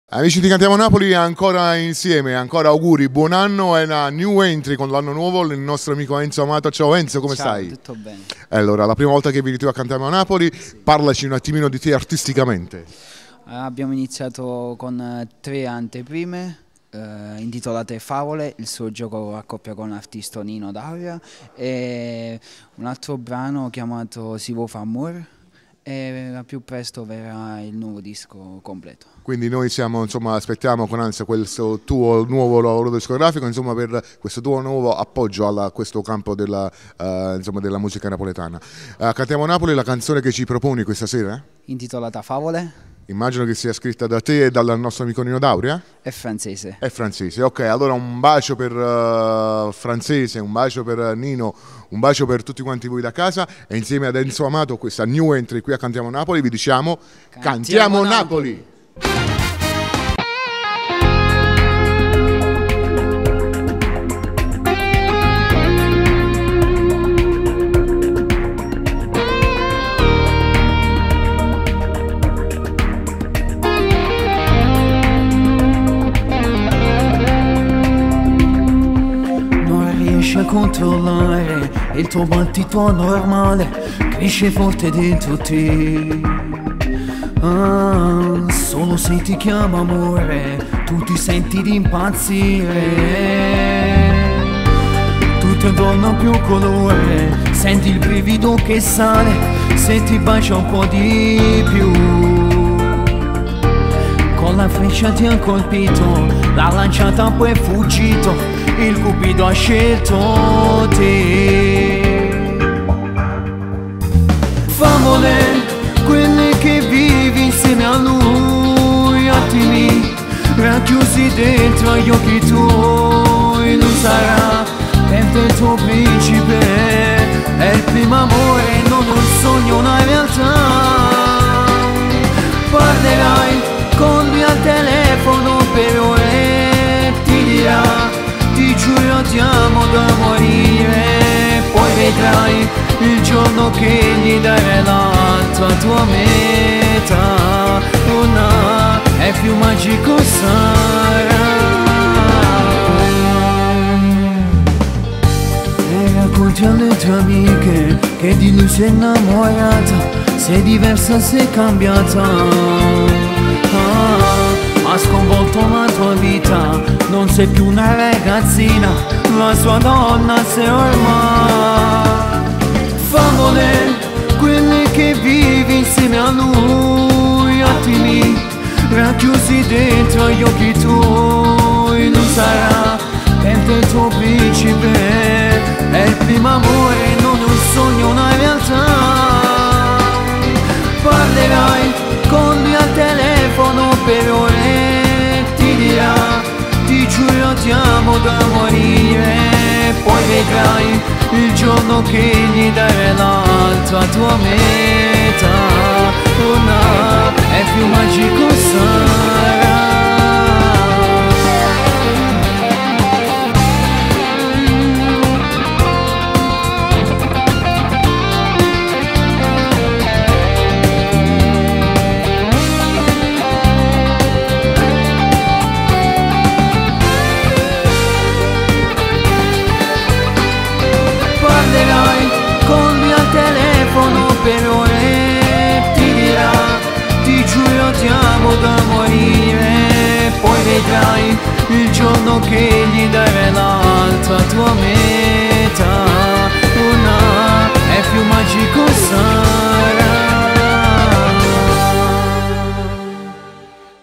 Amici di Cantiamo Napoli, ancora insieme, ancora auguri, buon anno e una new entry con l'anno nuovo, il nostro amico Enzo Amato. Ciao Enzo, come stai? Tutto bene. Allora, la prima volta che vieni tu a Cantiamo Napoli, sì. Parlaci un attimino di te artisticamente. Abbiamo iniziato con 3 anteprime intitolate Favole, il suo gioco a coppia con l'artista Nino D'Auria, e un altro brano chiamato Si vuol fa amor, e più presto verrà il nuovo disco completo. Quindi noi siamo, insomma, aspettiamo con ansia questo tuo nuovo lavoro discografico, insomma, per questo tuo nuovo appoggio a questo campo della, insomma, della musica napoletana. Cantiamo Napoli, la canzone che ci proponi questa sera? Intitolata Favole. Immagino che sia scritta da te e dal nostro amico Nino D'Auria? È francese. È francese, ok, allora un bacio per Francese, un bacio per Nino, un bacio per tutti quanti voi da casa, e insieme ad Enzo Amato, questa new entry qui a Cantiamo Napoli, vi diciamo Cantiamo Napoli! A controllare il tuo battito normale, cresce forte dentro te. Solo se ti chiama amore, tu ti senti di impazzire. Tutto intorno più colore, senti il brivido che sale, se ti bacia un po' di più. Con la freccia ti ha colpito, l'ha lanciata poi è fuggito, il cupido ha scelto te. Favole, quelle che vivi insieme a lui, attimi racchiusi dentro agli occhi tuoi. Lui sarà sempre il tuo principe, è il primo amore, non un sogno, una realtà. Parlerai con lui al telefono per ore, ti dirà ti giuro ti amo da morire, poi vedrai il giorno che gli darai l'altra tua metà. Una è più magico sarà. E racconti alle tue amiche che di lui sei innamorata, sei diversa, sei cambiata. Ha sconvolto la tua vita, non sei più una ragazzina, la sua donna sei ormai. Favole, quelle che vivi insieme a lui, attimi racchiusi dentro agli occhi tuoi. Lui sarà sempre il tuo principe, è il primo amore, non un sogno, una realtà. Parlerai con lui al telefono per ore, ti dirà ti giuro ti amo da morire, poi vedrai il giorno che gli darai l'altra tua metà. Una è più magico sarà. Con lui al telefono per ore, ti dirà ti giuro ti amo da morire, poi vedrai il giorno che gli darai l'altra tua mente.